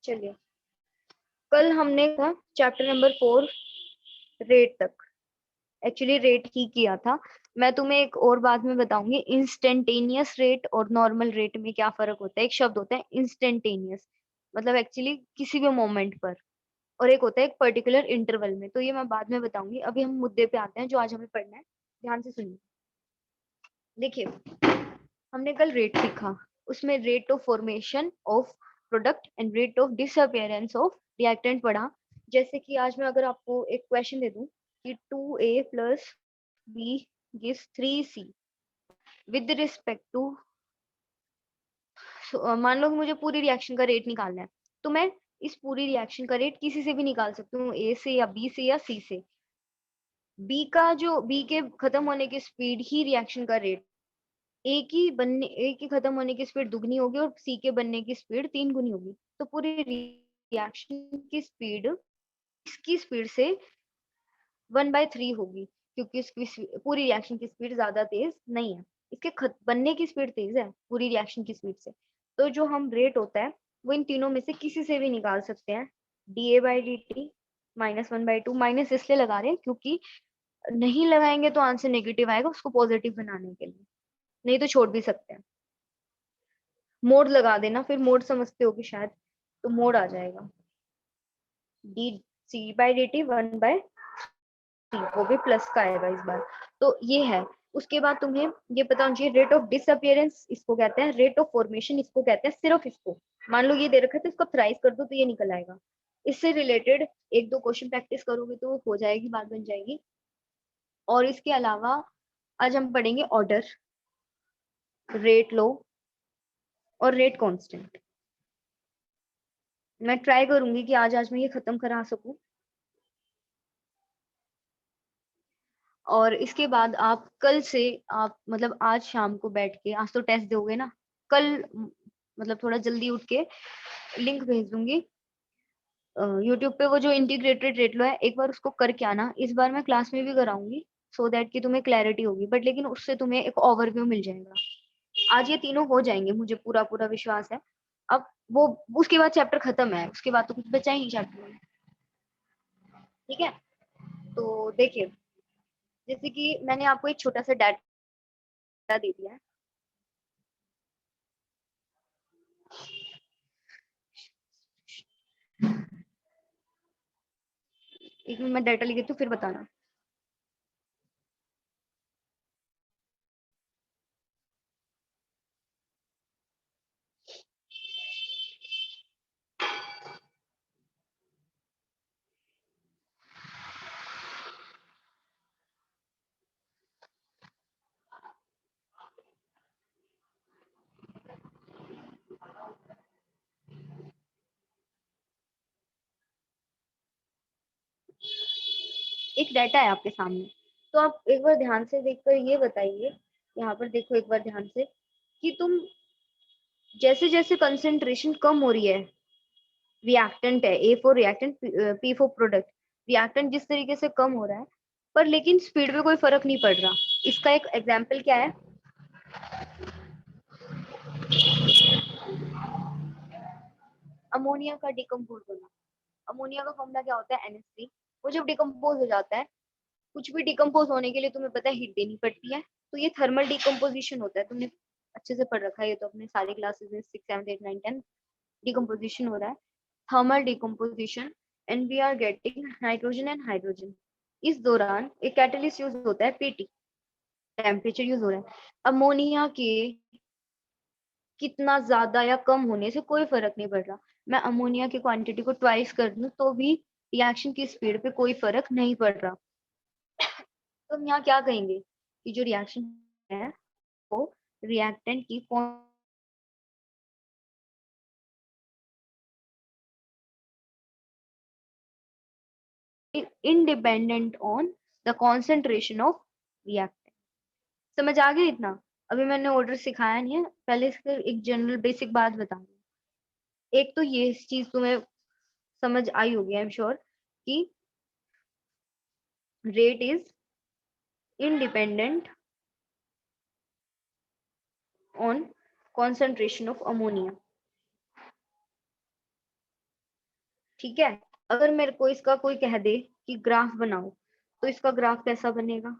चलिए, कल हमने था चैप्टर नंबर 4 रेट तक। एक्चुअली रेट ही किया था। मैं तुम्हें एक और बाद में बताऊंगी इंस्टेंटेनियस रेट और नॉर्मल रेट में क्या फर्क होता है। एक शब्द होता है इंस्टेंटेनियस, मतलब एक्चुअली किसी भी मोमेंट पर, और एक होता है एक पर्टिकुलर इंटरवल में। तो ये मैं बाद में बताऊंगी। अभी हम मुद्दे पे आते हैं जो आज हमें पढ़ना है। ध्यान से सुनिए। देखिए, हमने कल रेट सीखा, उसमें rate of formation of product and rate of disappearance of reactant पढ़ा। जैसे कि आज मैं अगर आपको एक क्वेश्चन दे दूं कि 2A plus b gives 3C with respect to, मान लो कि मुझे पूरी रिएक्शन का रेट निकालना है, तो मैं इस पूरी रिएक्शन का रेट किसी से भी निकाल सकती हूँ, ए से या बी से या सी से। बी का जो बी के खत्म होने की स्पीड ही रिएक्शन का रेट, ए की खत्म होने की स्पीड दुगनी होगी और सी के बनने की स्पीड 3 गुनी होगी। तो पूरी रिएक्शन की स्पीड इसकी स्पीड से 1/3 होगी, क्योंकि इसकी पूरी रिएक्शन की स्पीड ज्यादा तेज नहीं है, इसके बनने की स्पीड तेज है पूरी रिएक्शन की स्पीड से। तो जो हम रेट होता है वो इन तीनों में से किसी से भी निकाल सकते हैं। dA/dt -1/2, माइनस इसलिए लगा रहे हैं क्योंकि नहीं लगाएंगे तो आंसर नेगेटिव आएगा, उसको पॉजिटिव बनाने के लिए। नहीं तो छोड़ भी सकते हैं। मोड लगा देना, फिर मोड समझते होगे शायद, तो मोड आ जाएगा dC/dt 1/3, वो भी प्लस का आएगा इस बार। तो ये है। उसके बाद तुम्हें ये पता होना चाहिए रेट ऑफ डिसअपियरेंस इसको कहते हैं, रेट ऑफ फॉर्मेशन इसको कहते हैं, सिर्फ इसको। मान लो ये दे रखा है तो इसको थ्राइस कर दो तो ये निकल आएगा। इससे रिलेटेड एक दो क्वेश्चन प्रैक्टिस करोगे तो हो जाएगी, बात बन जाएगी। और इसके अलावा आज हम पढ़ेंगे ऑर्डर, रेट लो और रेट कांस्टेंट। मैं ट्राई करूंगी कि आज आज मैं ये खत्म करा सकूं। और इसके बाद आप कल से, आप मतलब आज शाम को बैठ के, आज तो टेस्ट दोगे ना, कल मतलब थोड़ा जल्दी उठ के लिंक भेज दूंगी यूट्यूब पे। वो जो इंटीग्रेटेड रेट लो है, एक बार उसको करके आना। इस बार मैं क्लास में भी कराऊंगी सो दैट कि तुम्हें क्लैरिटी होगी, बट लेकिन उससे तुम्हें एक ओवरव्यू मिल जाएगा। आज ये तीनों हो जाएंगे, मुझे पूरा पूरा विश्वास है। अब वो उसके बाद चैप्टर खत्म है, उसके बाद तो कुछ बचा ही नहीं चैप्टर में। ठीक है, तो देखिए, जैसे कि मैंने आपको एक छोटा सा डाटा दे दिया है। एक मिनट मैं डाटा लिख देती हूँ, फिर बताना। एक डाटा है आपके सामने, तो आप एक बार ध्यान से देखकर ये बताइए, यहाँ पर देखो एक बार ध्यान से, कि तुम जैसे जैसे कंसेंट्रेशन कम हो रही है, रिएक्टेंट है A for reactant, P for product, reactant जिस तरीके से कम हो रहा है, पर लेकिन स्पीड में कोई फर्क नहीं पड़ रहा। इसका एक एग्जाम्पल क्या है, अमोनिया का डिकम्पोज होना। अमोनिया का फॉर्मूला क्या होता है, NH3। वो जब डिकम्पोज हो जाता है, कुछ भी डिकम्पोज होने के लिए तुम्हें पता है हीट देनी पड़ती है, तो ये थर्मल डिकम्पोजिशन होता है। तुमने अच्छे से पढ़ रखा है ये तो अपने सारी क्लासेस में, 6, 7, 8, 9, 10 डिकम्पोजिशन हो रहा है, thermal decomposition, and we are getting nitrogen and hydrogen. इस दौरान एक कैटलिस्ट यूज होता है, पीटी, टेम्परेचर यूज हो रहा है। अमोनिया के कितना ज्यादा या कम होने से कोई फर्क नहीं पड़ रहा। मैं अमोनिया की क्वांटिटी को ट्वाइस कर दूं तो भी रिएक्शन की स्पीड पे कोई फर्क नहीं पड़ रहा। तो हम यहाँ क्या कहेंगे कि जो रिएक्शन है वो रिएक्टेंट की independent on the concentration of reactant। समझ आ गया इतना? अभी मैंने ऑर्डर सिखाया नहीं है, पहले इसके एक जनरल बेसिक बात बता दूं। एक तो ये चीज तुम्हें समझ आई होगी आई एम श्योर, कि rate is independent on concentration of ammonia। ठीक है। अगर मेरे को इसका कोई कह दे कि ग्राफ बनाओ, तो इसका ग्राफ कैसा बनेगा?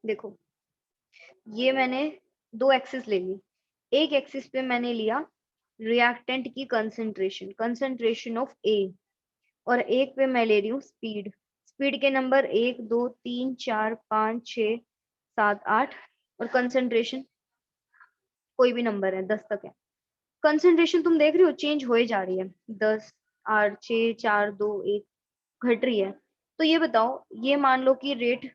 देखो, ये मैंने दो एक्सिस ले ली। एक एक्सिस पे मैंने लिया रिएक्टेंट की कंसंट्रेशन, कंसंट्रेशन ऑफ ए, और एक पे मैं ले रही हूँ स्पीड, स्पीड के नंबर 1 2 3 4 5 6 7 8, और कंसंट्रेशन कोई भी नंबर है, 10 तक है। कंसंट्रेशन तुम देख रही हो चेंज हो जा रही है, 10 8 6 4 2 1 घट रही है। तो ये बताओ, ये मान लो कि रेट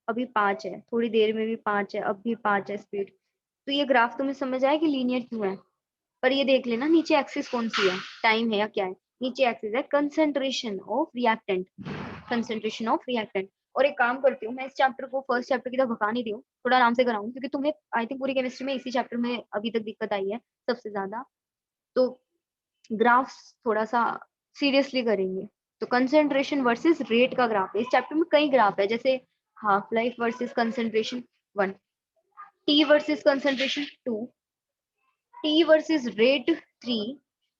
अभी 5 है, थोड़ी देर में भी 5 है, अब भी 5 है स्पीड। तो ये ग्राफ तुम्हें समझ आया कि लीनियर क्यों है? पर ये देख लेना नीचे एक्सिस कौन सी है, टाइम है या क्या है? नीचे एक्सिस है concentration of reactant, concentration of reactant. और एक काम करती हूँ, मैं इस चैप्टर को फर्स्ट चैप्टर की तरफ भगा नहीं रही हूँ, थोड़ा आराम से कराऊँ, क्योंकि तुम्हें आई थिंक पूरी केमिस्ट्री में इसी चैप्टर में अभी तक दिक्कत आई है सबसे ज्यादा। तो ग्राफ्स थोड़ा सा सीरियसली करेंगे। तो कंसंट्रेशन वर्सेस रेट का ग्राफ है, इस चैप्टर में कई ग्राफ है, जैसे half life versus concentration 1, T versus concentration 2, T versus rate 3,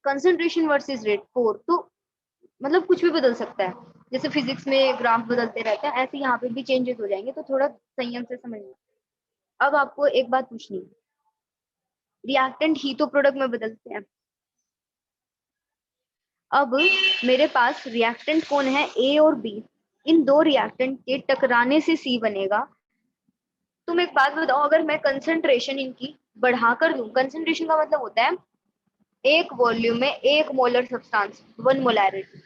concentration versus rate 4। तो मतलब कुछ भी बदल सकता है, जैसे फिजिक्स में ग्राफ बदलते रहते हैं, ऐसे यहाँ पे भी चेंजेस हो जाएंगे, तो थोड़ा संयम से समझना। अब आपको एक बात पूछनी है, रिएक्टेंट ही तो प्रोडक्ट में बदलते हैं। अब मेरे पास रिएक्टेंट कौन है, ए और बी, इन दो रिएक्टेंट के टकराने से सी बनेगा। तुम एक बात बताओ, अगर मैं कंसंट्रेशन इनकी बढ़ा कर दूं, कंसंट्रेशन का मतलब होता है एक वॉल्यूम में एक मोलर सब्सटेंस, वन मोलैरिटी,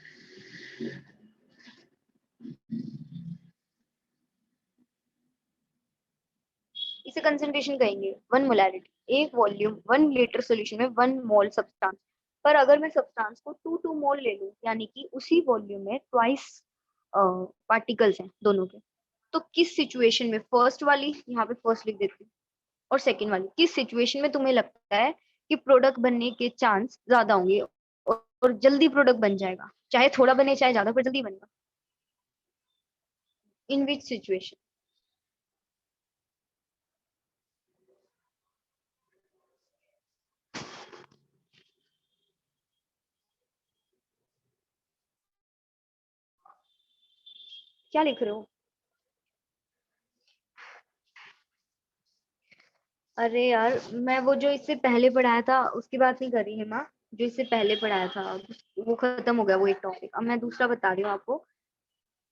इसे कंसंट्रेशन कहेंगे, वन मोलैरिटी, एक वॉल्यूम 1 लीटर सॉल्यूशन में 1 मोल सब्सटेंस। पर अगर मैं सब्सटेंस को 2 मोल ले लूं, यानी कि उसी वॉल्यूम में ट्वाइस पार्टिकल्स हैं दोनों के, तो किस सिचुएशन में, फर्स्ट वाली यहाँ पे फर्स्ट लिख देती हूँ, और सेकंड वाली, किस सिचुएशन में तुम्हें लगता है कि प्रोडक्ट बनने के चांस ज्यादा होंगे और जल्दी प्रोडक्ट बन जाएगा, चाहे थोड़ा बने चाहे ज्यादा, पर जल्दी बनेगा? इन विच सिचुएशन? क्या लिख रहे हो? अरे यार, मैं वो जो इससे पहले पढ़ाया था उसकी बात नहीं कर रही है माँ, जो इससे पहले पढ़ाया था वो खत्म हो गया वो एक टॉपिक, अब मैं दूसरा बता रही हूँ आपको।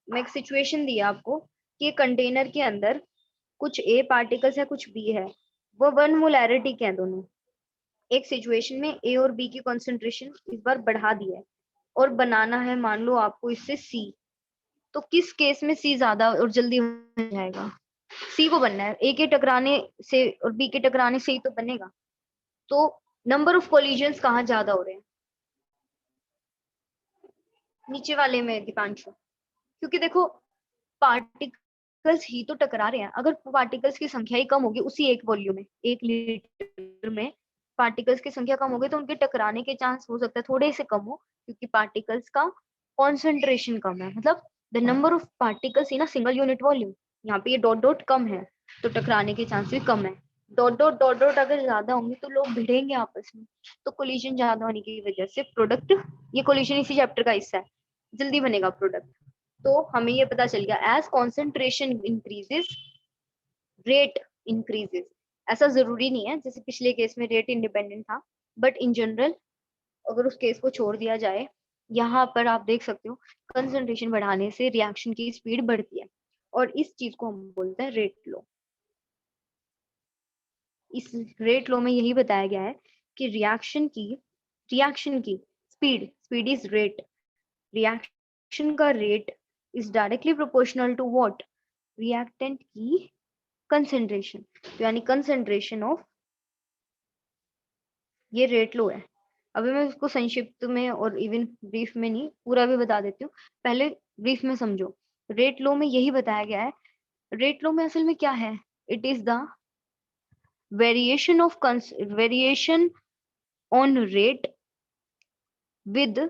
मैं एक सिचुएशन दी आपको कि कंटेनर के अंदर कुछ ए पार्टिकल्स है, कुछ बी है, वो वन मोलैरिटी के हैं दोनों। एक सिचुएशन में ए और बी की कॉन्सेंट्रेशन इस बार बढ़ा दी है, और बनाना है मान लो आपको इससे सी। तो किस केस में सी ज्यादा और जल्दी बन जाएगा? सी को बनना है, ए के टकराने से और बी के टकराने से ही तो बनेगा। तो नंबर ऑफ कोलिजन्स कहाँ ज्यादा हो रहे हैं? नीचे वाले में दीपांशु, क्योंकि देखो पार्टिकल्स ही तो टकरा रहे हैं, अगर पार्टिकल्स की संख्या ही कम होगी उसी एक वॉल्यूम में, 1 लीटर में पार्टिकल्स की संख्या कम होगी, तो उनके टकराने के चांस हो सकता है थोड़े से कम हो, क्योंकि पार्टिकल्स का कॉन्सेंट्रेशन कम है, मतलब the number of particles in a single unit volume. यहाँ पे ये डॉट डॉट कम है, तो टकराने के चांस भी कम है। डॉट डॉट अगर ज्यादा होंगे तो लोग भिड़ेंगे आपस में, तो कोलिजन ज्यादा होने की वजह से प्रोडक्ट, ये कोलिजन इसी चैप्टर का हिस्सा है, जल्दी बनेगा प्रोडक्ट। तो हमें ये पता चल गया, as concentration increases rate increases. ऐसा जरूरी नहीं है, जैसे पिछले केस में रेट इंडिपेंडेंट था, बट इन जनरल अगर उस केस को छोड़ दिया जाए, यहाँ पर आप देख सकते हो कंसंट्रेशन बढ़ाने से रिएक्शन की स्पीड बढ़ती है, और इस चीज को हम बोलते हैं रेट लॉ। इस रेट लॉ में यही बताया गया है कि रिएक्शन की speed, speed is rate, reaction का rate is directly proportional to what, reactant की कंसेंट्रेशन। तो यानी कंसेंट्रेशन ऑफ, ये रेट लो है। अभी मैं इसको संक्षिप्त में और इवन ब्रीफ में नहीं, पूरा भी बता देती हूँ, पहले ब्रीफ में समझो। रेट लो में यही बताया गया है, रेट लो में असल में क्या है, it is the variation on rate with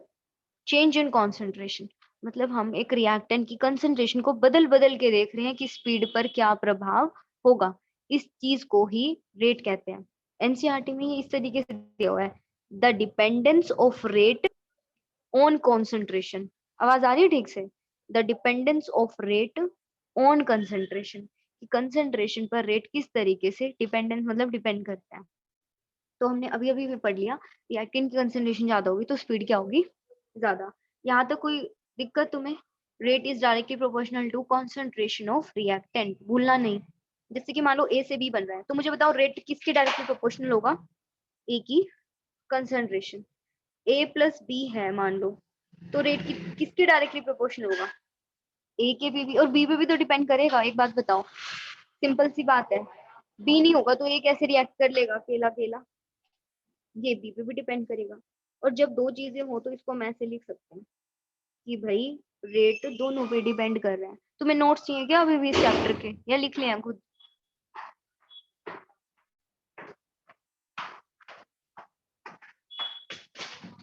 change in concentration. मतलब हम एक रिएक्टेंट की कंसेंट्रेशन को बदल बदल के देख रहे हैं कि स्पीड पर क्या प्रभाव होगा, इस चीज को ही रेट कहते हैं। एनसीईआरटी में ये इस तरीके से दिया हुआ है the dependence of rate on concentration. आवाज आ रही है ठीक से? The dependence of rate on concentration, concentration पर रेट किस तरीके से डिपेंडेंस मतलब डिपेंड करता है। तो हमने अभी अभी भी पढ़ लिया, रिएक्टेंट की कंसेंट्रेशन ज्यादा होगी तो स्पीड क्या होगी, ज्यादा। यहाँ तक कोई दिक्कत तुम्हें? Rate is directly proportional to concentration of reactant, भूलना नहीं। जैसे कि मान लो ए से बी बन रहा है, तो मुझे बताओ रेट किसके डायरेक्टली प्रोपोर्शनल होगा? ए की कंसेंट्रेशन। ए प्लस बी है मान लो, तो रेट किसके डायरेक्टली प्रोपोर्शनल होगा? ए के बी भी, और बी पे भी तो डिपेंड करेगा। एक बात बताओ, सिंपल सी बात है, बी नहीं होगा तो ए कैसे रिएक्ट कर लेगा अकेला अकेला? ये बी पे भी डिपेंड करेगा। और जब दो चीजें हो तो इसको मैं ऐसे लिख सकते हैं कि भाई रेट दोनों पे डिपेंड कर रहा है। तुम्हें नोट्स चाहिए क्या अभी भी इस चैप्टर के, या लिख लें खुद?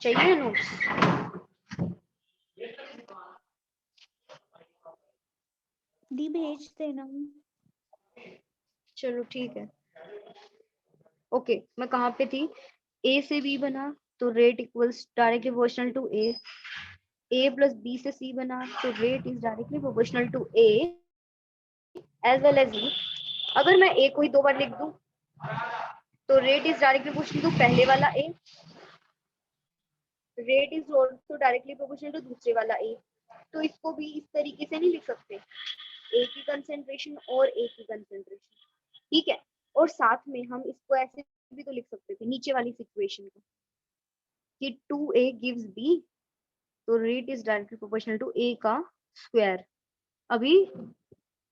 चाहिए नोट्स? दी भेज देना। चलो ठीक है। ओके, मैं कहाँ पे थी? ए से बी बना तो rate equals directly proportional to A. A plus B से सी बना तो rate is directly proportional to A as well as B. अगर मैं ए को ही दो बार लिख दूं तो rate is directly proportional to पहले वाला A, rate is also directly proportional to दूसरे वाला ए। तो इसको भी इस तरीके से नहीं लिख सकते, ए की कंसेंट्रेशन और ए की कंसेंट्रेशन, ठीक है। और साथ में हम इसको ऐसे भी तो लिख सकते थे नीचे वाली सिचुएशन को कि 2a गिव्स b, तो rate is directly proportional to a का स्क्वायर। अभी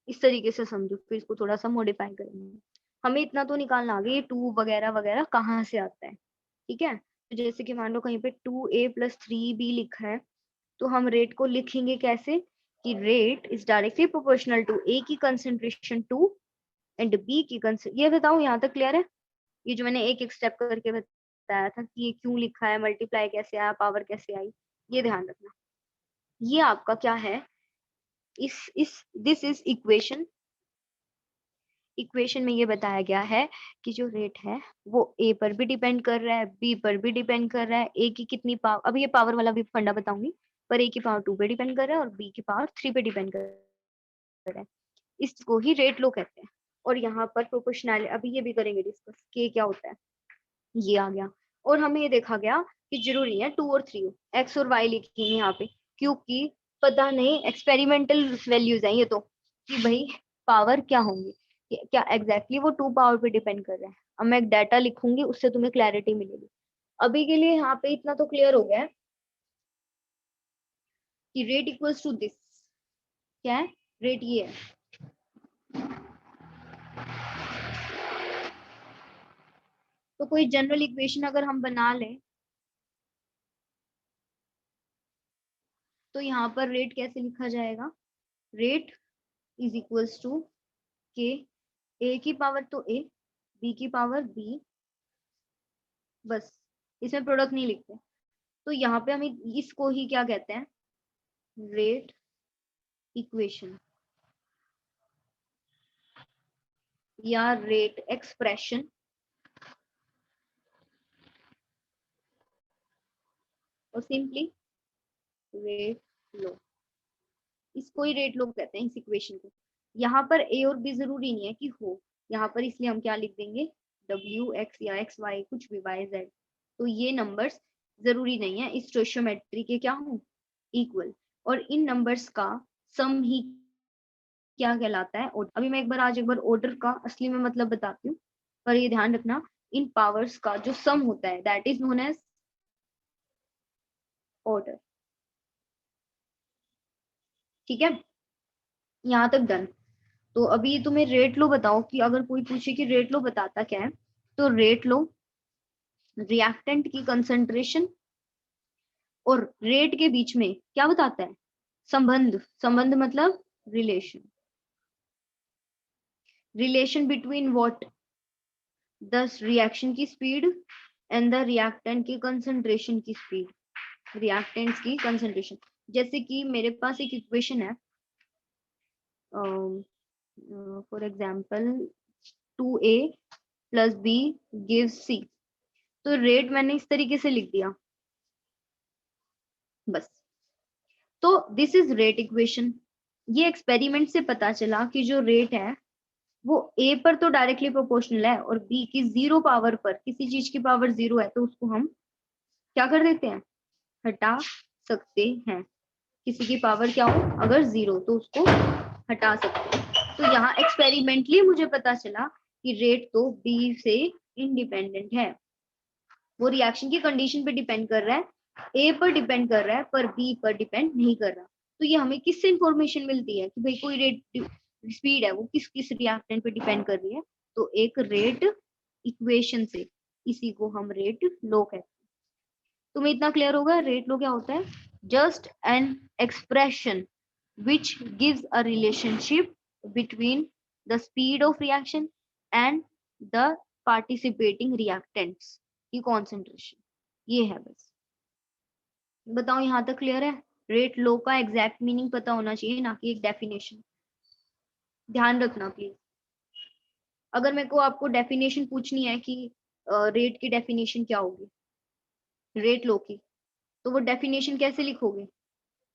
इस तरीके से समझो, फिर इसको थोड़ा सा मॉडिफाई करेंगे। हमें इतना तो निकालना आ गया ये 2 वगैरह वगैरह कहाँ से आता है, ठीक है। तो जैसे कि मान लो कहीं पे 2a प्लस 3b लिखा है, तो हम रेट को लिखेंगे कैसे कि rate is directly proportional to A की कंसेंट्रेशन 2 एंड बी की ये बताओ यहाँ तक क्लियर है? ये जो मैंने एक एक स्टेप करके बताया था कि ये क्यों लिखा है, मल्टीप्लाई कैसे आया, पावर कैसे आई, ये ध्यान रखना। ये आपका क्या है, इस दिस इज इक्वेशन। इक्वेशन में ये बताया गया है कि जो रेट है वो ए पर भी डिपेंड कर रहा है, बी पर भी डिपेंड कर रहा है। ए की कितनी पावर, अभी ये पावर वाला भी फंडा बताऊंगी, पर ए की पावर 2 पे डिपेंड कर रहा है और बी की पावर 3 पे डिपेंड कर रहा है। इसको ही रेट लो कहते हैं। और यहाँ पर प्रोपोर्शनल, अभी ये भी करेंगे डिस्कस के क्या होता है, ये आ गया। और हमें ये देखा गया कि जरूरी है 2 और 3 हो, एक्स और वाई लिखी है यहाँ पे, क्योंकि पता नहीं एक्सपेरिमेंटल वैल्यूज हैं ये तो, कि भाई पावर क्या होंगी, क्या एग्जैक्टली वो 2 पावर पे डिपेंड कर रहे हैं। अब मैं एक डाटा लिखूंगी, उससे तुम्हें क्लैरिटी मिलेगी। अभी के लिए यहाँ पे इतना तो क्लियर हो गया है कि रेट इक्वल्स टू दिस, क्या है रेट, ये है। तो कोई जनरल इक्वेशन अगर हम बना लें तो यहाँ पर रेट कैसे लिखा जाएगा? रेट इज इक्वल्स टू के, ए की पावर तो ए, बी की पावर बी, बस इसमें प्रोडक्ट नहीं लिखते। तो यहाँ पे हम इसको ही क्या कहते हैं, रेट इक्वेशन या रेट एक्सप्रेशन। और सिंपली रेट लो, इसको ही रेट लो कहते हैं इस इक्वेशन को। यहाँ पर ए और बी जरूरी नहीं है कि हो, यहाँ पर इसलिए हम क्या लिख देंगे, डब्ल्यू एक्स या एक्स वाई, कुछ भी वाई जेड। तो ये नंबर्स जरूरी नहीं है इस स्टोइशियोमेट्री के क्या हो, इक्वल। और इन नंबर्स का सम ही क्या कहलाता है, अभी मैं आज एक बार ऑर्डर का असली में मतलब बताती हूँ, पर ये ध्यान रखना इन पावर्स का जो सम होता है that is known as order, ठीक है। यहाँ तक डन। तो अभी तुम्हें रेट लो बताओ, कि अगर कोई पूछे कि रेट लो बताता क्या है, तो रेट लो रिएक्टेंट की कंसंट्रेशन और रेट के बीच में क्या बताता है, संबंध। संबंध मतलब relation, relation between what, the reaction की स्पीड एंड द रिएक्टेंट की कंसंट्रेशन की स्पीड, रिएक्टेंट्स की कंसंट्रेशन। जैसे कि मेरे पास एक इक्वेशन है, for example 2a plus b gives c, तो रेट मैंने इस तरीके से लिख दिया बस। तो दिस इज रेट इक्वेशन। ये एक्सपेरिमेंट से पता चला कि जो रेट है वो ए पर तो डायरेक्टली प्रोपोर्शनल है और बी की 0 पावर पर, किसी चीज की पावर 0 है तो उसको हम क्या कर देते हैं, हटा सकते हैं। किसी की पावर क्या हो, अगर 0 तो उसको हटा सकते हैं। तो यहाँ एक्सपेरिमेंटली मुझे पता चला कि रेट तो बी से इंडिपेंडेंट है। वो रिएक्शन की कंडीशन पे डिपेंड कर रहा है, ए पर डिपेंड कर रहा है पर बी पर डिपेंड नहीं कर रहा। तो ये हमें किससे इंफॉर्मेशन मिलती है कि भाई कोई रेट स्पीड है वो किस किस रिएक्टेंट पे डिपेंड कर रही है, तो एक रेट इक्वेशन से। इसी को हम रेट लो कहते हैं। तुम्हें इतना क्लियर होगा रेट लो क्या होता है? Just an expression which gives a relationship between the speed of reaction and the participating reactants की concentration। ये है बस। बताओ यहाँ तक क्लियर है? रेट लो का एग्जैक्ट मीनिंग पता होना चाहिए, ना कि एक डेफिनेशन। ध्यान रखना प्लीज। अगर मेरे को आपको डेफिनेशन पूछनी है कि रेट की डेफिनेशन क्या होगी रेट लो की, तो वो डेफिनेशन कैसे लिखोगे?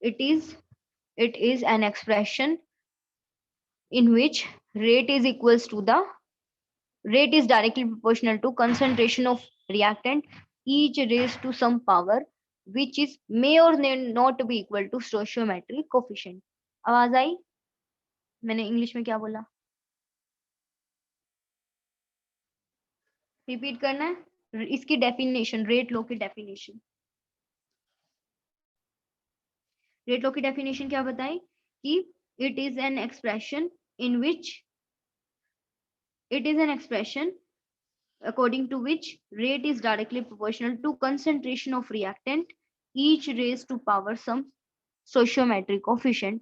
It is an expression in which rate is equals to the rate is directly proportional to concentration of reactant each raised to some power which is may or may not be equal to stoichiometric coefficient। आवाज आई? मैंने English में क्या बोला repeat करना है? इसकी definition, rate लो की definition. Rate लो की डेफिनेशन क्या बताई कि it is an expression in which it is an expression according to which rate is directly proportional to concentration of reactant each raised to power some stoichiometric coefficient।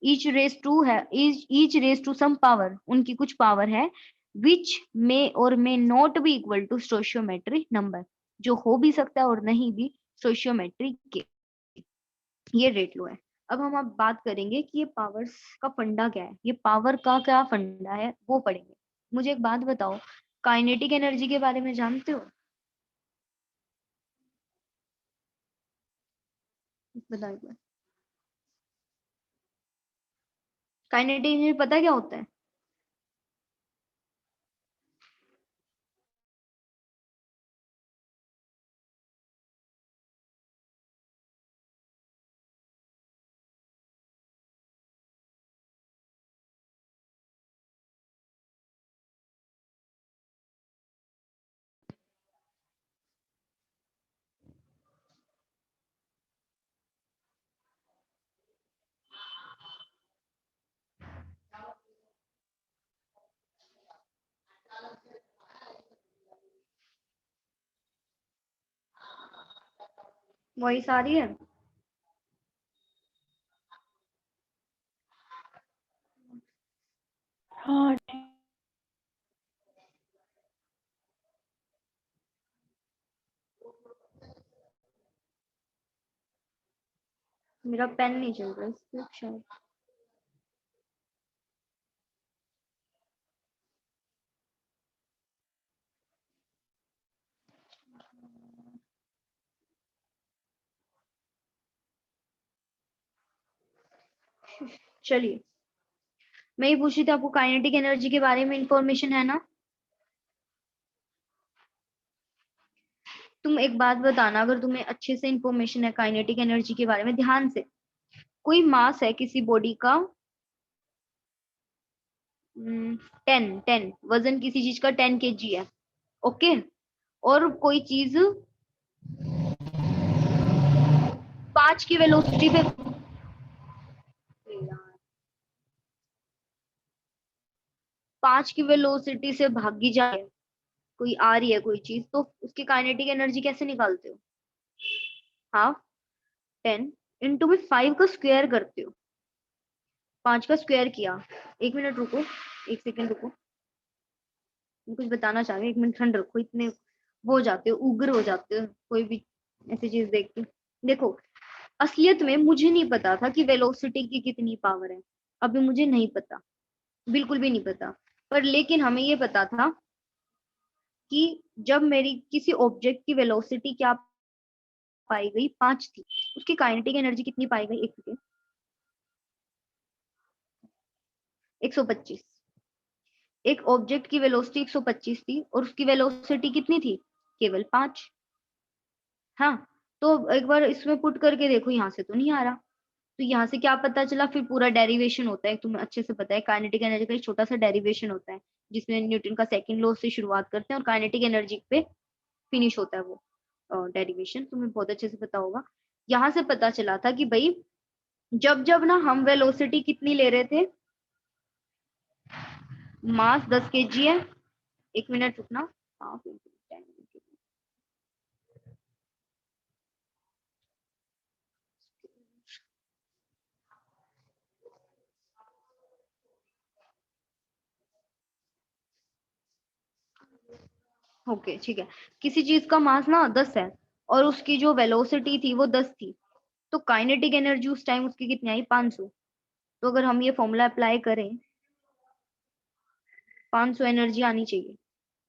each raised to some power, उनकी कुछ power है which may or may not be equal to stoichiometric number, जो हो भी सकता है और नहीं भी stoichiometric के। ये रेट लो है। अब हम बात करेंगे कि ये पावर्स का फंडा क्या है, ये पावर का क्या फंडा है वो पढ़ेंगे। मुझे एक बात बताओ, काइनेटिक एनर्जी के बारे में जानते हो? बताइए, काइनेटिक एनर्जी पता क्या होता है? वही सारी है। हाँ मेरा पेन नहीं चल रहा इसलिए शायद। चलिए, मैं ये पूछ रही थी आपको काइनेटिक एनर्जी के बारे में इंफॉर्मेशन है ना? तुम एक बात बताना, अगर तुम्हें अच्छे से इंफॉर्मेशन है काइनेटिक एनर्जी के बारे में, ध्यान से। कोई मास है किसी बॉडी का 10 वजन किसी चीज का 10 kg है, ओके। और कोई चीज 5 की वेलोसिटी पे 5 की वेलोसिटी से भागी जाए, कोई आ रही है कोई चीज, तो उसकी काइनेटिक एनर्जी कैसे निकालते हो? हाफ 10 में 5 का स्क्वायर करते हो। 5 का स्क्वायर किया। 1 मिनट रुको, 1 सेकंड रुको, मैं कुछ बताना चाह रही हूँ। 1 मिनट ठंड रखो, इतने वो हो जाते हो, उग्र हो जाते हो कोई भी ऐसी चीज देख के। देखो, असलियत में मुझे नहीं पता था कि वेलोसिटी की कितनी पावर है। अभी मुझे नहीं पता, बिल्कुल भी नहीं पता। पर लेकिन हमें ये पता था कि जब मेरी किसी ऑब्जेक्ट की वेलोसिटी क्या पाई गई 5 थी, उसकी काइनेटिक एनर्जी कितनी पाई गई? 125। एक ऑब्जेक्ट की वेलोसिटी 125 थी और उसकी वेलोसिटी कितनी थी? केवल 5। हाँ, तो एक बार इसमें पुट करके देखो, यहाँ से तो नहीं आ रहा। तो यहाँ से क्या पता चला? फिर पूरा डेरिवेशन होता है, तुम्हें अच्छे से पता है, काइनेटिक एनर्जी का एक छोटा सा डेरिवेशन होता है जिसमें न्यूटन का सेकंड लॉ से शुरुआत करते हैं और काइनेटिक एनर्जी पे फिनिश होता है वो डेरिवेशन, तुम्हें बहुत अच्छे से पता होगा। यहाँ से पता चला था कि भाई जब जब ना हम वेलोसिटी कितनी ले रहे थे, मास 10 kg है, 1 मिनट रुकना, हाफ इंटू 10। ओके ठीक है, किसी चीज का मास ना 10 है और उसकी जो वेलोसिटी थी वो 10 थी, तो काइनेटिक एनर्जी उस टाइम उसकी कितनी आई? 500। तो अगर हम ये फॉर्मूला अप्लाई करें, 500 एनर्जी आनी चाहिए,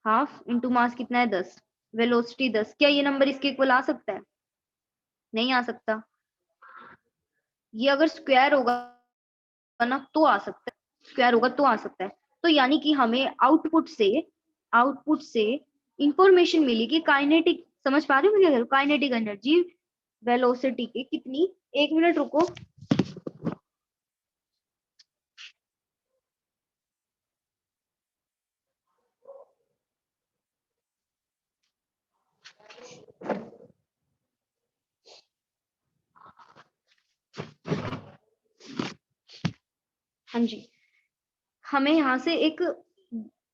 हाफ इंटू मास कितना है? 10, वेलोसिटी 10। क्या ये नंबर इसके इक्वल आ सकता है? नहीं आ सकता। ये अगर स्क्वायर होगा ना तो आ सकता है, स्क्वायर होगा तो आ सकता है। तो यानी कि हमें आउटपुट से इंफॉर्मेशन मिली कि काइनेटिक, समझ पा रहे हो मुझे? काइनेटिक एनर्जी वेलोसिटी की कितनी, 1 मिनट रुको। हाँ जी, हमें यहाँ से एक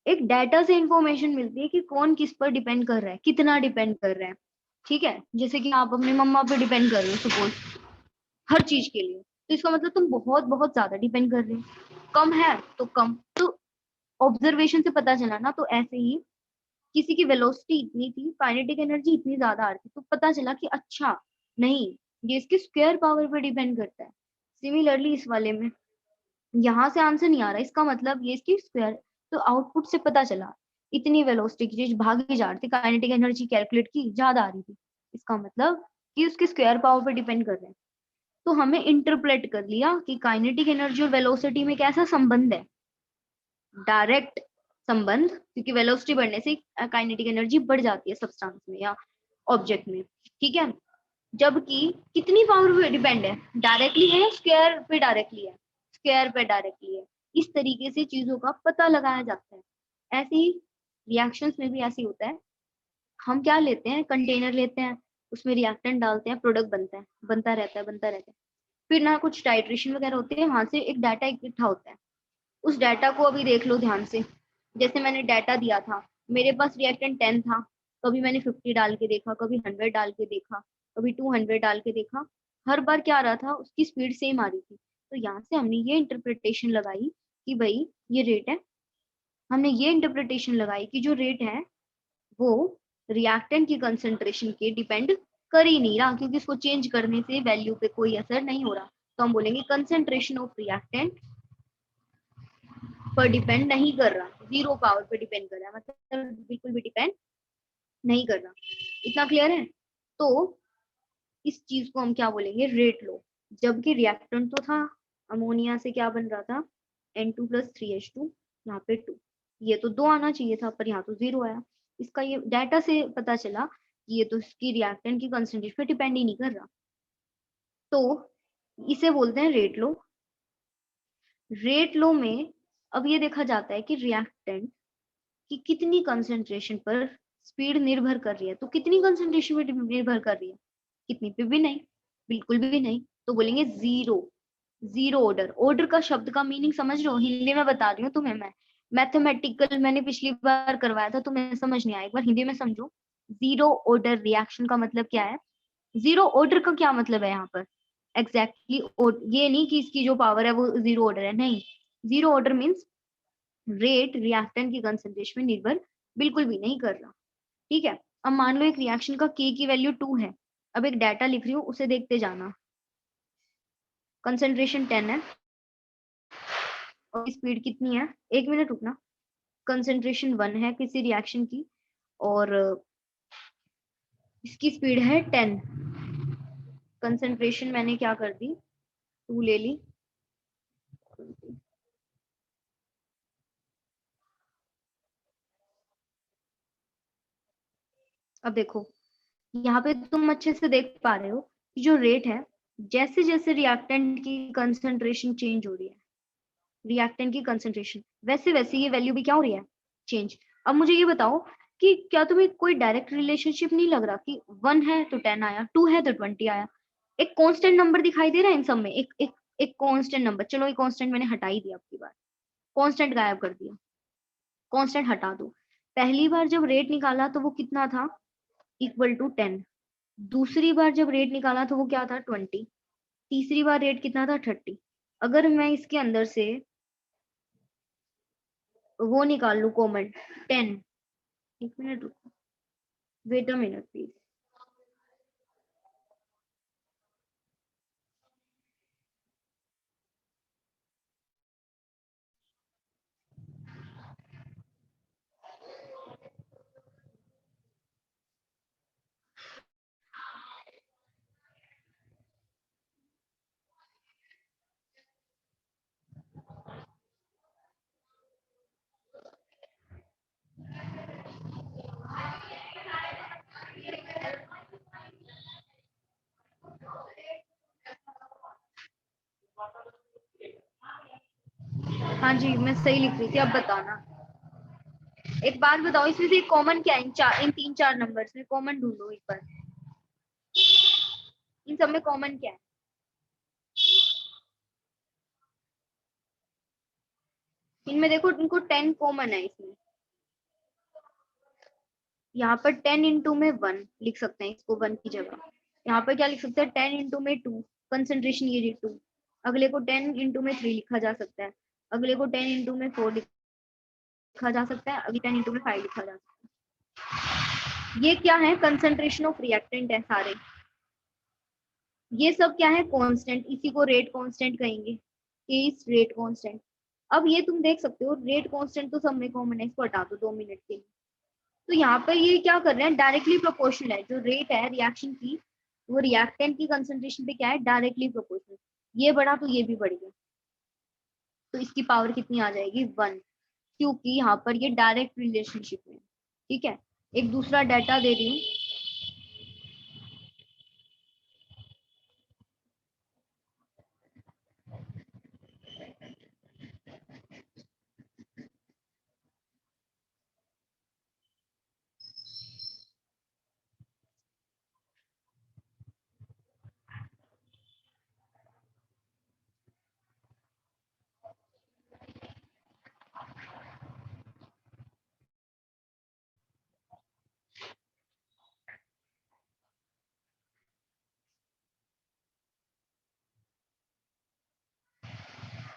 एक डाटा से इंफॉर्मेशन मिलती है कि कौन किस पर डिपेंड कर रहा है, कितना डिपेंड कर रहा है। ठीक है, जैसे कि आप अपने मम्मा पे डिपेंड कर रहे हो सपोज, हर चीज के लिए, तो इसका मतलब तुम बहुत बहुत ज्यादा डिपेंड कर रहे हो। कम है तो कम, तो ऑब्जर्वेशन से पता चला ना। तो ऐसे ही किसी की वेलोसिटी इतनी थी, काइनेटिक एनर्जी इतनी ज्यादा आ रही थी, तो पता चला कि अच्छा नहीं, ये इसके स्क्वायर पावर पे डिपेंड करता है। सिमिलरली इस वाले में यहाँ से आंसर नहीं आ रहा, इसका मतलब ये इसकी स्क्वायर, तो आउटपुट से पता चला इतनी वेलोसिटी की चीज भागी जा रही थी, काइनेटिक एनर्जी कैलकुलेट की ज्यादा आ रही थी, इसका मतलब कि उसके स्क्वायर पावर पे डिपेंड कर रहे हैं। तो हमें इंटरप्रेट कर लिया कि काइनेटिक एनर्जी और वेलोसिटी में कैसा संबंध है, डायरेक्ट संबंध, क्योंकि वेलोसिटी बढ़ने से काइनेटिक एनर्जी बढ़ जाती है सब्सटेंस में या ऑब्जेक्ट में। ठीक है, जबकि कितनी पावर पे डिपेंड है, डायरेक्टली है या स्क्वायर पे डायरेक्टली है? स्क्वायर पे डायरेक्टली है। इस तरीके से चीजों का पता लगाया जाता है। ऐसे ही रिएक्शंस में भी ऐसे ही होता है। हम क्या लेते हैं, कंटेनर लेते हैं, उसमें रिएक्टेंट डालते हैं, प्रोडक्ट बनता है, बनता रहता है, बनता रहता है। फिर ना कुछ टाइट्रेशन वगैरह होती है, वहां से एक डाटा इकट्ठा होता है। उस डाटा को अभी देख लो ध्यान से। जैसे मैंने डाटा दिया था, मेरे पास रिएक्टेंट 10 था, कभी मैंने 50 डाल के देखा, कभी 100 डाल के देखा, कभी 200 डाल के देखा। हर बार क्या आ रहा था, उसकी स्पीड सेम आ रही थी। तो यहाँ से हमने ये इंटरप्रिटेशन लगाई कि भाई ये रेट है। हमने ये इंटरप्रिटेशन लगाई कि जो रेट है वो रिएक्टेंट की कंसंट्रेशन के डिपेंड कर ही नहीं रहा, क्योंकि उसको चेंज करने से वैल्यू पे कोई असर नहीं हो रहा। तो हम बोलेंगे कंसंट्रेशन ऑफ रिएक्टेंट पर डिपेंड नहीं कर रहा, जीरो पावर पे डिपेंड कर रहा है, मतलब बिल्कुल भी डिपेंड नहीं कर रहा। इतना क्लियर है? तो इस चीज को हम क्या बोलेंगे, रेट लो। जबकि रिएक्टेंट तो था, अमोनिया से क्या बन रहा था, N2+3H2, यहाँ पे 2, ये तो 2 आना चाहिए था पर यहाँ तो 0 आया। इसका ये डाटा से पता चला कि ये तो इसकी रिएक्टेंट की कंसंट्रेशन पे डिपेंड ही नहीं कर रहा। तो इसे बोलते हैं रेट लो। रेट लो में अब ये देखा जाता है कि रिएक्टेंट कि कितनी कंसंट्रेशन पर स्पीड निर्भर कर रही है। तो कितनी कंसंट्रेशन पर निर्भर कर रही है? कितनी पे भी नहीं, बिल्कुल भी नहीं। तो बोलेंगे जीरो। Zero order. ऑर्डर का शब्द का मीनिंग समझ रहे हो? हिंदी में बता रही हूँ तुम्हें मैं, मैथमेटिकल मैंने पिछली बार करवाया था, तुम्हें समझ नहीं आया, एक बार हिंदी में समझो। जीरो ऑर्डर रिएक्शन का मतलब क्या है? जीरो ऑर्डर का क्या मतलब है यहाँ पर? एग्जैक्टली ये नहीं कि इसकी जो पावर है वो जीरो ऑर्डर है, नहीं। Zero order means rate reactant की कंसंट्रेशन में निर्भर बिल्कुल भी नहीं कर रहा। ठीक है, अब मान लो एक रिएक्शन का K की वैल्यू 2 है। अब एक डाटा लिख रही हूँ, उसे देखते जाना। कंसंट्रेशन 10 है और स्पीड कितनी है, 1 मिनट रुकना। कंसंट्रेशन 1 है किसी रिएक्शन की और इसकी स्पीड है 10। कंसंट्रेशन मैंने क्या कर दी, 2 ले ली। अब देखो यहाँ पे तुम अच्छे से देख पा रहे हो कि जो रेट है, जैसे जैसे रिएक्टेंट की कंसंट्रेशन चेंज हो रही है, रिएक्टेंट की कंसंट्रेशन, वैसे वैसे ये वैल्यू भी क्या हो रही है, चेंज। अब मुझे ये बताओ कि क्या तुम्हें कोई डायरेक्ट रिलेशनशिप नहीं लग रहा कि 1 है तो 10 आया, 2 है तो 20 आया, एक कांस्टेंट नंबर दिखाई दे रहा है इन सब में, एक एक एक कांस्टेंट नंबर। चलो ये कांस्टेंट मैंने हटा ही दिया, आपकी बार कांस्टेंट गायब कर दिया, कांस्टेंट हटा दो। पहली बार जब रेट निकाला तो वो कितना था, इक्वल टू 10। दूसरी बार जब रेट निकाला तो वो क्या था, 20। तीसरी बार रेट कितना था, 30। अगर मैं इसके अंदर से वो निकाल लू कॉमन, 10। एक मिनट रुको, वेट अ मिनट प्लीज। हाँ जी, मैं सही लिख रही थी, अब बताना। एक बात बताओ, इसमें से कॉमन क्या है, इन 3-4 नंबर्स में कॉमन ढूंढो एक बार, इन सब में कॉमन क्या है। इनमें देखो, इनको 10 कॉमन है इसमें। यहाँ पर 10 इंटू में 1 लिख सकते हैं, इसको 1 की जगह। यहाँ पर क्या लिख सकते हैं, 10 इंटू में 2, कंसेंट्रेशन ये 2। अगले को 10 इंटू में 3 लिखा जा सकता है, अगले को 10 इंटू में 4 लिखा जा सकता है, अगले 10 इंटू में 5 लिखा जा सकता है। ये क्या है, कंसेंट्रेशन ऑफ रिएक्टेंट है सारे। ये सब क्या है, कांस्टेंट, इसी को रेट कांस्टेंट कहेंगे, केस रेट कांस्टेंट। अब ये तुम देख सकते हो, रेट कांस्टेंट तो सब में कॉमन है, इसको हटा दो 2 मिनट के लिए। तो यहाँ पर ये क्या कर रहे हैं, डायरेक्टली प्रोपोर्शनल है, जो रेट है रिएक्शन की, वो रिएक्टेंट की कंसंट्रेशन पे क्या है, डायरेक्टली प्रोपोर्शनल। ये बढ़ा तो ये भी बढ़ गया, तो इसकी पावर कितनी आ जाएगी, 1, क्योंकि यहाँ पर ये डायरेक्ट रिलेशनशिप में। ठीक है, एक दूसरा डाटा दे रही हूँ।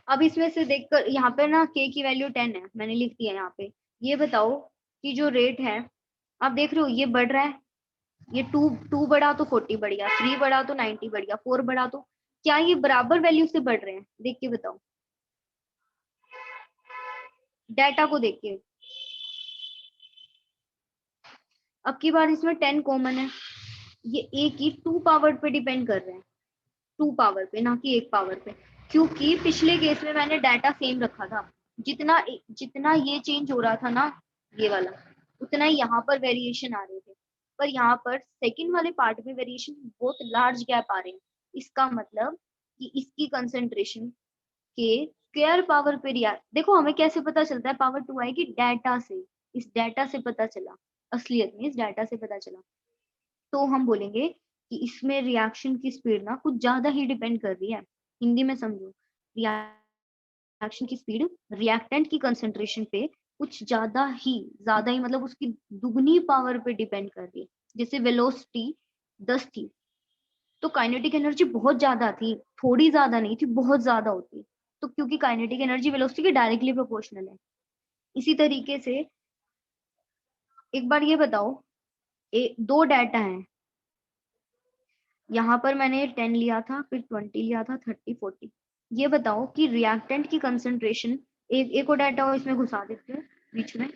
अब इसमें से देखकर यहाँ पे ना के की वैल्यू 10 है, मैंने लिख दिया यहाँ पे। ये बताओ कि जो रेट है, आप देख रहे हो ये बढ़ रहा है, ये 2 बढ़ा तो 40 बढ़ गया, 3 बढ़ा तो 90 बढ़ गया, 4 बढ़ा तो, क्या ये बराबर वैल्यू से बढ़ रहे हैं, देख के बताओ, डाटा को देख के। अब की बार इसमें 10 कॉमन है, ये एक ही 2 पावर पे डिपेंड कर रहे हैं, 2 पावर पे, ना कि 1 पावर पे। क्योंकि पिछले केस में मैंने डाटा सेम रखा था, जितना जितना ये चेंज हो रहा था ना, ये वाला, उतना ही यहाँ पर वेरिएशन आ रहे थे। पर यहाँ पर सेकंड वाले पार्ट में वेरिएशन बहुत लार्ज गैप आ रहे हैं। इसका मतलब कि इसकी कंसंट्रेशन के स्क्वायर पावर पे रिएक्ट, देखो हमें कैसे पता चलता है पावर 2 आएगी, डाटा से, इस डाटा से पता चला, असलियत में इस डाटा से पता चला। तो हम बोलेंगे कि इसमें रिएक्शन की स्पीड ना कुछ ज्यादा ही डिपेंड कर रही है। हिंदी में समझो, रिएक्शन की स्पीड रिएक्टेंट की कंसंट्रेशन पे कुछ ज्यादा ही मतलब उसकी दुगनी पावर पे डिपेंड कर रही है। जैसे वेलोसिटी 10 थी, तो काइनेटिक एनर्जी बहुत ज्यादा थी, थोड़ी ज्यादा नहीं थी, बहुत ज्यादा होती। तो क्योंकि काइनेटिक एनर्जी वेलोसिटी के डायरेक्टली प्रोपोर्शनल है। इसी तरीके से एक बार ये बताओ, दो डाटा है, यहाँ पर मैंने 10 लिया था, फिर 20 लिया था, 30, 40। ये बताओ कि रिएक्टेंट की कंसंट्रेशन, एक और डाटा इसमें घुसा देते हैं बीच में,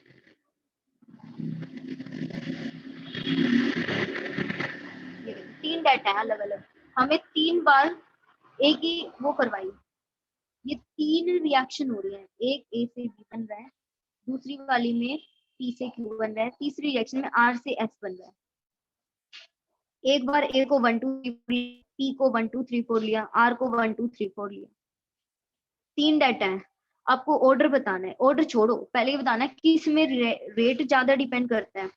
ये देखो 3 डाटा है अलग अलग, हमें 3 बार एक ही वो करवाई, ये 3 रिएक्शन हो रही है, एक ए से बी बन रहा है, दूसरी वाली में पी से क्यू बन रहा है, तीसरी रिएक्शन में आर से एस बन रहा है। एक बार ए को 1 2 3 पी को 1 2 3 4 लिया, आर को 1 2 3 4 लिया। 3 डाटा है, आपको ऑर्डर बताना है, ऑर्डर छोड़ो, पहले ये बताना है किस में रेट ज्यादा डिपेंड करता है।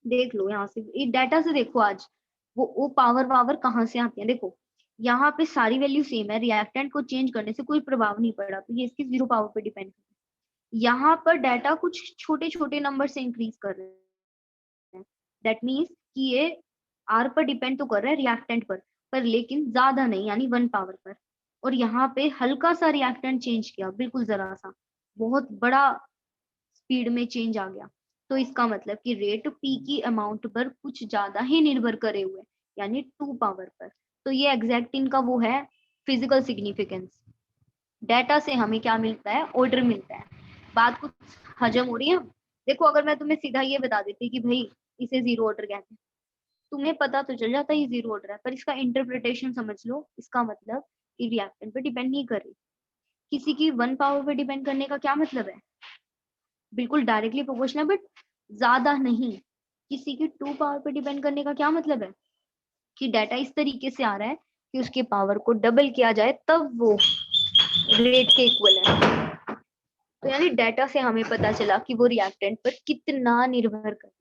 देख लो यहाँ से, ये डाटा से देखो आज वो पावर कहाँ से आती है। देखो यहाँ पे सारी वैल्यू सेम है, रिएक्टेंट को चेंज करने से कोई प्रभाव नहीं पड़ा, तो ये इसकी 0 पावर पे डिपेंड करता है। यहाँ पर डाटा कुछ छोटे छोटे नंबर से इंक्रीज कर रहे हैं, दैट मीन्स कि ये आर पर डिपेंड तो कर रहा है रिएक्टेंट पर लेकिन ज्यादा नहीं, यानी 1 पावर पर। और यहाँ पे हल्का सा रिएक्टेंट चेंज किया, बिल्कुल जरा सा, बहुत बड़ा स्पीड में चेंज आ गया, तो इसका मतलब कि रेट पी की अमाउंट पर कुछ ज्यादा ही निर्भर करे हुए, यानी 2 पावर पर। तो ये एग्जैक्ट इनका वो है फिजिकल सिग्निफिकेंस। डाटा से हमें क्या मिलता है, ऑर्डर मिलता है। बात कुछ हजम हो रही है। देखो अगर मैं तुम्हें सीधा ये बता देती कि भाई इसे 0 ऑर्डर कहते हैं, तुम्हें पता तो चल जाता है ये 0 ऑर्डर है, पर इसका इंटरप्रिटेशन समझ लो, इसका मतलब कि रिएक्टेंट पे डिपेंड नहीं कर रही। किसी की 1 पावर पे डिपेंड करने का क्या मतलब है, बिल्कुल डायरेक्टली प्रोपोर्शनल बट ज्यादा नहीं। किसी की 2 पावर पे डिपेंड करने का क्या मतलब है कि डाटा इस तरीके से आ रहा है कि उसके पावर को डबल किया जाए तब वो रेट के इक्वल है। तो यानी डाटा से हमें पता चला कि वो रिएक्टेंट पर कितना निर्भर करता है।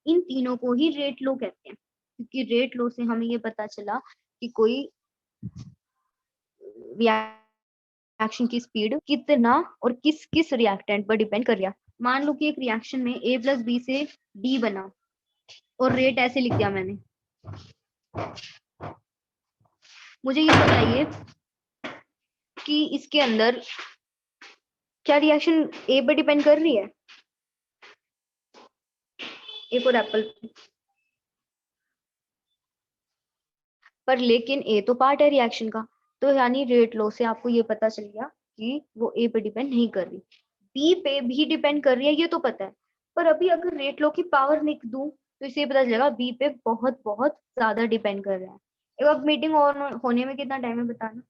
इन तीनों को ही रेट लो कहते हैं, क्योंकि रेट लो से हमें ये पता चला कि कोई रिएक्शन की स्पीड कितना और किस किस रिएक्टेंट पर डिपेंड कर रहा है। मान लो कि एक रिएक्शन में ए प्लस बी से डी बना और रेट ऐसे लिख दिया मैंने। मुझे ये बताइए कि इसके अंदर क्या रिएक्शन ए पर डिपेंड कर रही है, ए फॉर एप्पल, पर लेकिन ए तो पार्ट है रिएक्शन का, तो यानी रेट लॉ से आपको ये पता चल गया कि वो ए पे डिपेंड नहीं कर रही, बी पे भी डिपेंड कर रही है, ये तो पता है। पर अभी अगर रेट लॉ की पावर लिख दूं तो इसे पता चलेगा बी पे बहुत बहुत ज्यादा डिपेंड कर रहा है। एक बार मीटिंग ऑन होने में कितना टाइम है बताना।